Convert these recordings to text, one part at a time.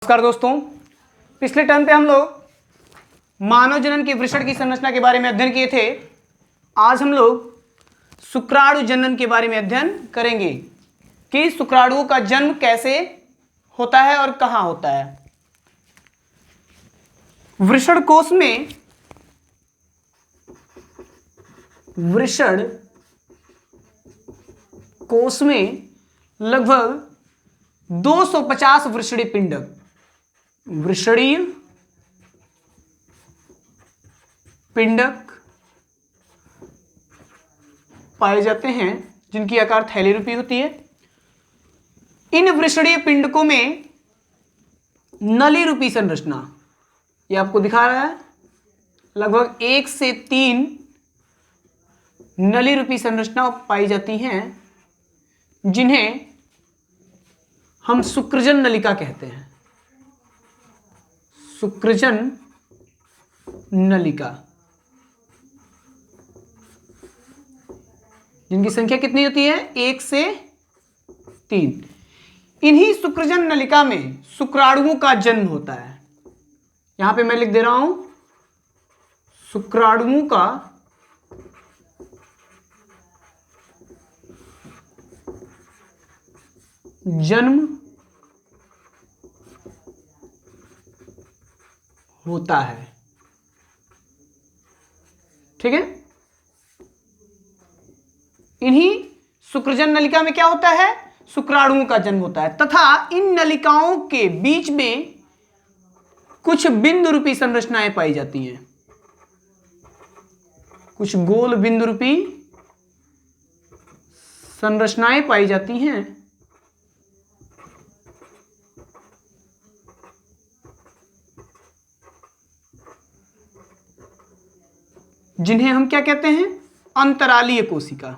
नमस्कार दोस्तों, पिछले टर्म पे हम लोग मानव जनन की वृषण की संरचना के बारे में अध्ययन किए थे। आज हम लोग शुक्राणु जनन के बारे में अध्ययन करेंगे कि शुक्राणुओं का जन्म कैसे होता है और कहां होता है। वृषण कोश में लगभग 250 वृषणीय पिंडक पाए जाते हैं जिनकी आकार थैली रूपी होती है। इन वृषणीय पिंडकों में नली रूपी संरचना, ये आपको दिखा रहा है, लगभग 1 से 3 नली रूपी संरचना पाई जाती हैं जिन्हें हम शुक्रजन नलिका कहते हैं। शुक्रजन नलिका, जिनकी संख्या कितनी होती है? 1 से 3। इन्हीं शुक्रजन नलिका में शुक्राणुओं का जन्म होता है। यहां पे मैं लिख दे रहा हूं, शुक्राणुओं का जन्म होता है। ठीक है, इन्हीं शुक्रजन नलिका में क्या होता है? शुक्राणुओं का जन्म होता है तथा इन नलिकाओं के बीच में कुछ बिंदु रूपी संरचनाएं पाई जाती हैं। कुछ गोल बिंदु रूपी संरचनाएं पाई जाती हैं जिन्हें हम क्या कहते हैं? अंतरालीय कोशिका।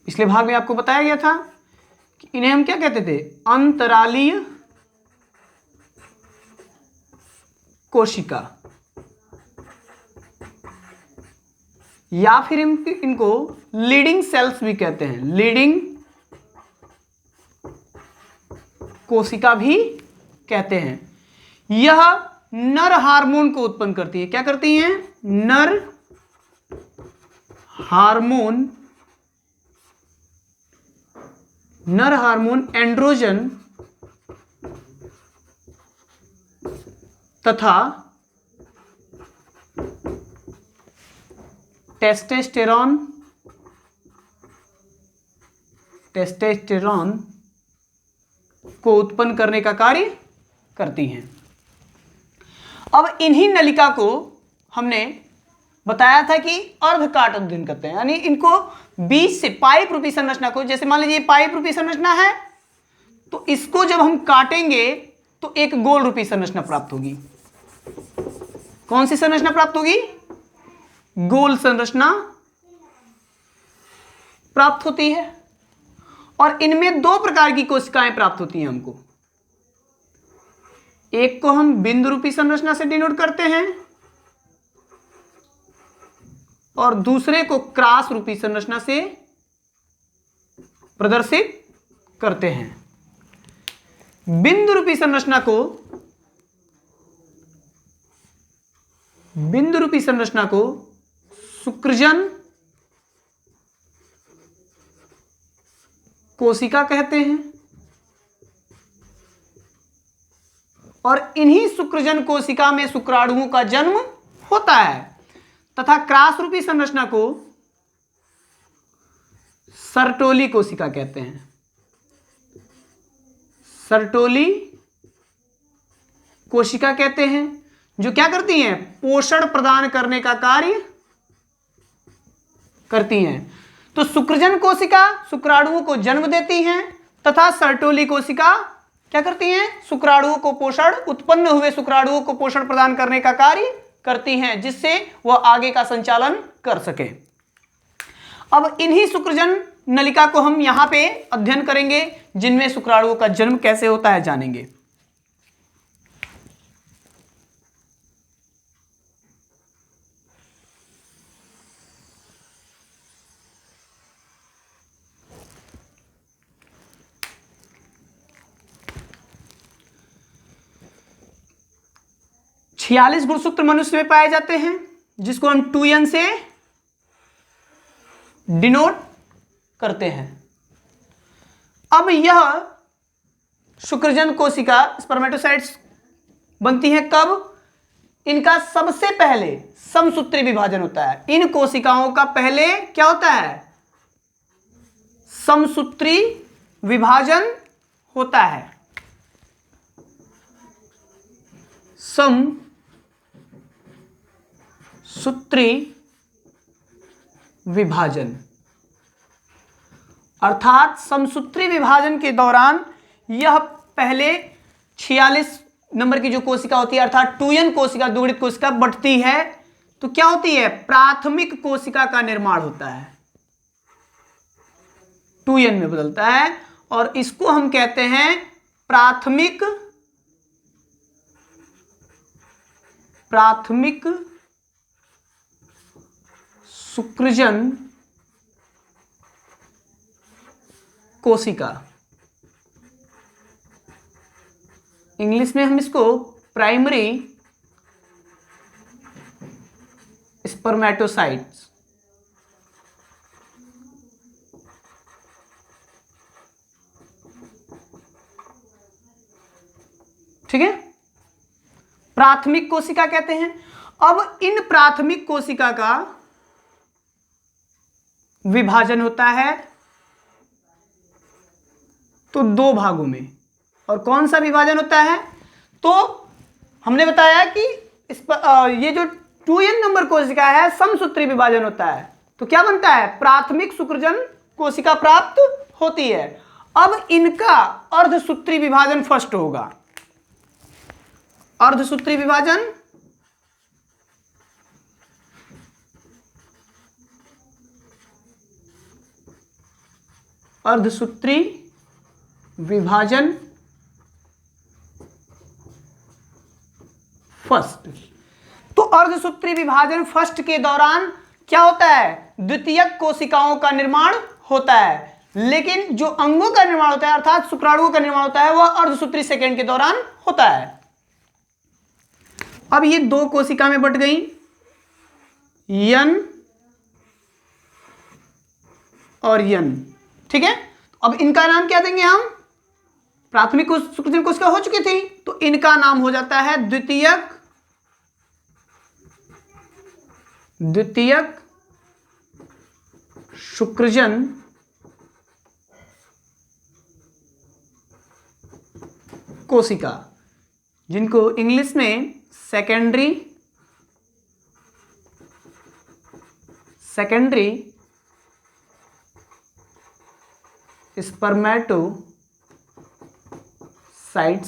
पिछले भाग में आपको बताया गया था कि इन्हें हम क्या कहते थे? अंतरालीय कोशिका, या फिर इनको लीडिंग सेल्स भी कहते हैं। लीडिंग कोशिका भी कहते हैं। यह नर हार्मोन को उत्पन्न करती है। क्या करती हैं? नर हार्मोन एंड्रोजन तथा टेस्टोस्टेरोन को उत्पन्न करने का कार्य करती हैं। अब इन्हीं नलिका को हमने बताया था कि अर्धकाट अध्ययन करते हैं, यानी इनको बीच से पाइप रूपी संरचना को, जैसे मान लीजिए पाइप रूपी संरचना है तो इसको जब हम काटेंगे तो एक गोल रूपी संरचना प्राप्त होगी। कौन सी संरचना प्राप्त होगी? गोल संरचना प्राप्त होती है। और इनमें 2 प्रकार की कोशिकाएं प्राप्त होती हैं हमको। एक को हम बिंदु रूपी संरचना से डिनोट करते हैं और दूसरे को क्रॉस रूपी संरचना से प्रदर्शित करते हैं। बिंदु रूपी संरचना को शुक्रजन कोशिका कहते हैं और इन्हीं शुक्रजन कोशिका में शुक्राणुओं का जन्म होता है तथा क्रॉस रूपी संरचना को सर्टोली कोशिका कहते हैं। सर्टोली कोशिका कहते हैं, जो क्या करती हैं? पोषण प्रदान करने का कार्य करती हैं। तो शुक्रजन कोशिका शुक्राणुओं को जन्म देती हैं तथा सर्टोली कोशिका क्या करती हैं? शुक्राणुओं को उत्पन्न हुए शुक्राणुओं को पोषण प्रदान करने का कार्य करती हैं, जिससे वह आगे का संचालन कर सके। अब इन्हीं शुक्रजन नलिका को हम यहां पे अध्ययन करेंगे, जिनमें शुक्राणुओं का जन्म कैसे होता है जानेंगे। 46 गुणसूत्र मनुष्य में पाए जाते हैं, जिसको हम 2n से डिनोट करते हैं। अब यह शुक्रजन कोशिका स्पर्मेटोसाइट्स बनती हैं कब? इनका सबसे पहले समसूत्री विभाजन होता है। इन कोशिकाओं का पहले क्या होता है? समसूत्री विभाजन होता है। समसूत्री विभाजन अर्थात समसूत्री विभाजन के दौरान यह पहले 46 नंबर की जो कोशिका होती है अर्थात 2n कोशिका, द्विगुणित कोशिका बढ़ती है तो क्या होती है? प्राथमिक कोशिका का निर्माण होता है, 2n में बदलता है और इसको हम कहते हैं प्राथमिक शुक्रजन कोशिका। इंग्लिश में हम इसको प्राइमरी स्पर्मेटोसाइट्स, ठीक है, प्राथमिक कोशिका कहते हैं। अब इन प्राथमिक कोशिका का विभाजन होता है तो दो भागों में। और कौन सा विभाजन होता है? तो हमने बताया कि ये जो 2n नंबर कोशिका है समसूत्री विभाजन होता है तो क्या बनता है? प्राथमिक शुक्रजन कोशिका प्राप्त होती है। अब इनका अर्धसूत्री विभाजन फर्स्ट होगा। अर्धसूत्री विभाजन फर्स्ट। तो अर्धसूत्री विभाजन फर्स्ट के दौरान क्या होता है? द्वितीयक कोशिकाओं का निर्माण होता है, लेकिन जो अंगों का निर्माण होता है अर्थात शुक्राणुओं का निर्माण होता है वह अर्धसूत्री सेकेंड के दौरान होता है। अब ये दो कोशिका में बट गई, यन और यन, ठीक है। अब इनका नाम क्या देंगे हम? प्राथमिक शुक्रजन कोशिका हो चुकी थी तो इनका नाम हो जाता है द्वितीयक शुक्रजन कोशिका, जिनको इंग्लिश में सेकेंडरी स्पर्मेटोसाइट्स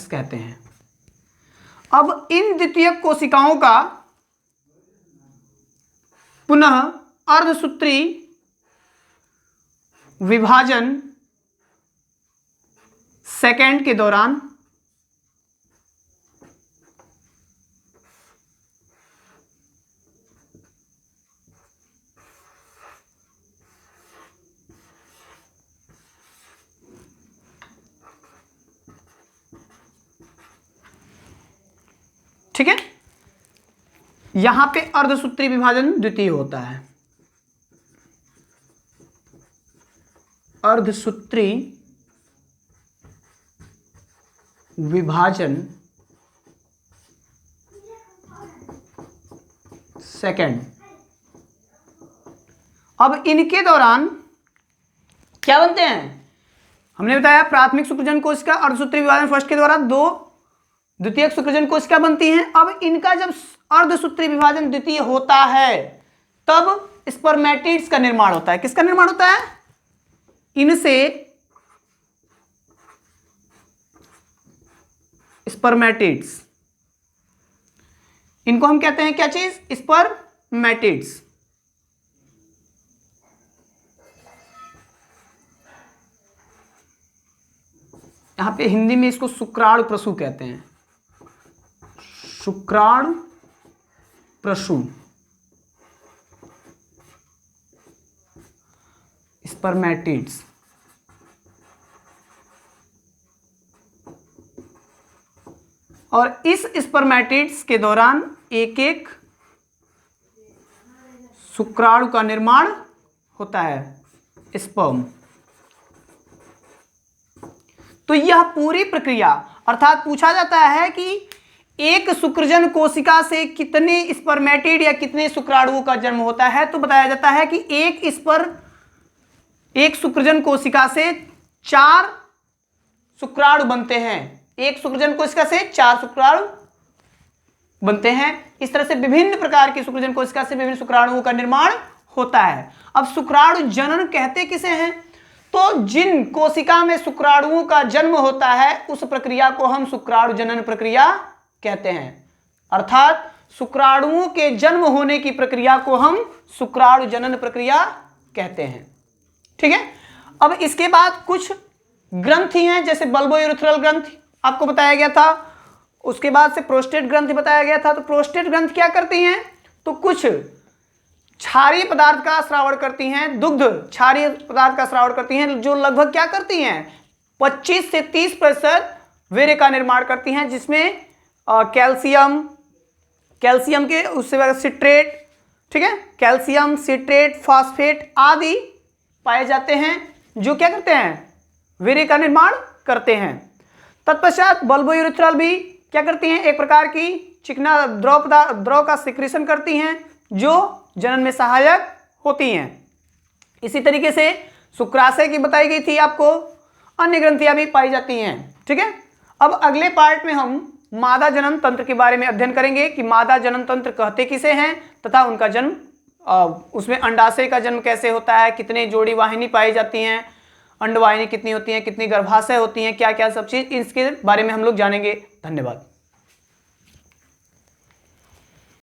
कहते हैं। अब इन द्वितीयक कोशिकाओं का पुनः अर्धसूत्री विभाजन सेकेंड के दौरान ठीक है। यहां पे अर्धसूत्री विभाजन द्वितीय होता है। अर्धसूत्री विभाजन सेकंड। अब इनके दौरान क्या बनते हैं? हमने बताया प्राथमिक शुक्रजन कोशिका अर्धसूत्री विभाजन फर्स्ट के द्वारा दो द्वितीयक शुक्रजन कोशिका बनती हैं। अब इनका जब अर्धसूत्री विभाजन द्वितीय होता है तब स्पर्मेटिड्स का निर्माण होता है। किसका निर्माण होता है? इनसे स्पर्मेटिड्स, इनको हम कहते हैं क्या चीज? स्पर्मेटिड्स। यहां पे हिंदी में इसको शुक्राणु प्रसू कहते हैं, शुक्राणु प्रसू, स्पर्मेटिड्स। और इस स्पर्मेटिड्स के दौरान एक एक शुक्राणु का निर्माण होता है, स्पर्म। तो यह पूरी प्रक्रिया, अर्थात पूछा जाता है कि एक शुक्रजन कोशिका से कितने स्पर्मेटिड या कितने शुक्राणुओं का जन्म होता है, तो बताया जाता है कि एक शुक्रजन कोशिका से 4 शुक्राणु बनते हैं। एक शुक्रजन कोशिका से 4 शुक्राणु बनते हैं। इस तरह से विभिन्न प्रकार की शुक्रजन कोशिका से विभिन्न शुक्राणुओं का निर्माण होता है। अब शुक्राणु जनन कहते किसे हैं? तो जिन कोशिका में शुक्राणुओं का जन्म होता है उस प्रक्रिया को हम शुक्राणु जनन प्रक्रिया कहते हैं। अर्थात शुक्राणुओं के जन्म होने की प्रक्रिया को हम शुक्राणु जनन प्रक्रिया कहते हैं। ठीक है। अब इसके बाद कुछ ग्रंथि हैं, जैसे बल्बोयूरेथ्रल ग्रंथि आपको बताया गया था, उसके बाद से प्रोस्टेट ग्रंथि बताया गया था। तो प्रोस्टेट ग्रंथि क्या करती हैं? तो कुछ क्षारीय पदार्थ का स्रावण करती हैं, दुग्ध क्षारीय पदार्थ का स्रावण करती हैं, जो लगभग क्या करती हैं 25 से 30% वीर्य का निर्माण करती हैं, जिसमें कैल्शियम के उससे सिट्रेट, ठीक है, कैल्शियम, सिट्रेट, फास्फेट आदि पाए जाते हैं, जो क्या करते हैं वीर्य का निर्माण करते हैं। तत्पश्चात बल्बोयूरेथ्रल भी क्या करती हैं, एक प्रकार की चिकना द्रव का सिक्रीशन करती हैं, जो जनन में सहायक होती हैं। इसी तरीके से शुक्राशय की बताई गई थी आपको, अन्य ग्रंथियां भी पाई जाती हैं। ठीक है। अब अगले पार्ट में हम मादा जनन तंत्र के बारे में अध्ययन करेंगे कि मादा जनन तंत्र कहते किसे हैं तथा उनका जन्म, उसमें अंडाशय का जन्म कैसे होता है, कितने जोड़ी वाहिनी पाई जाती हैं, अंडवाहिनी कितनी होती हैं, कितनी गर्भाशय होती हैं, क्या क्या सब चीज़ इसके बारे में हम लोग जानेंगे। धन्यवाद।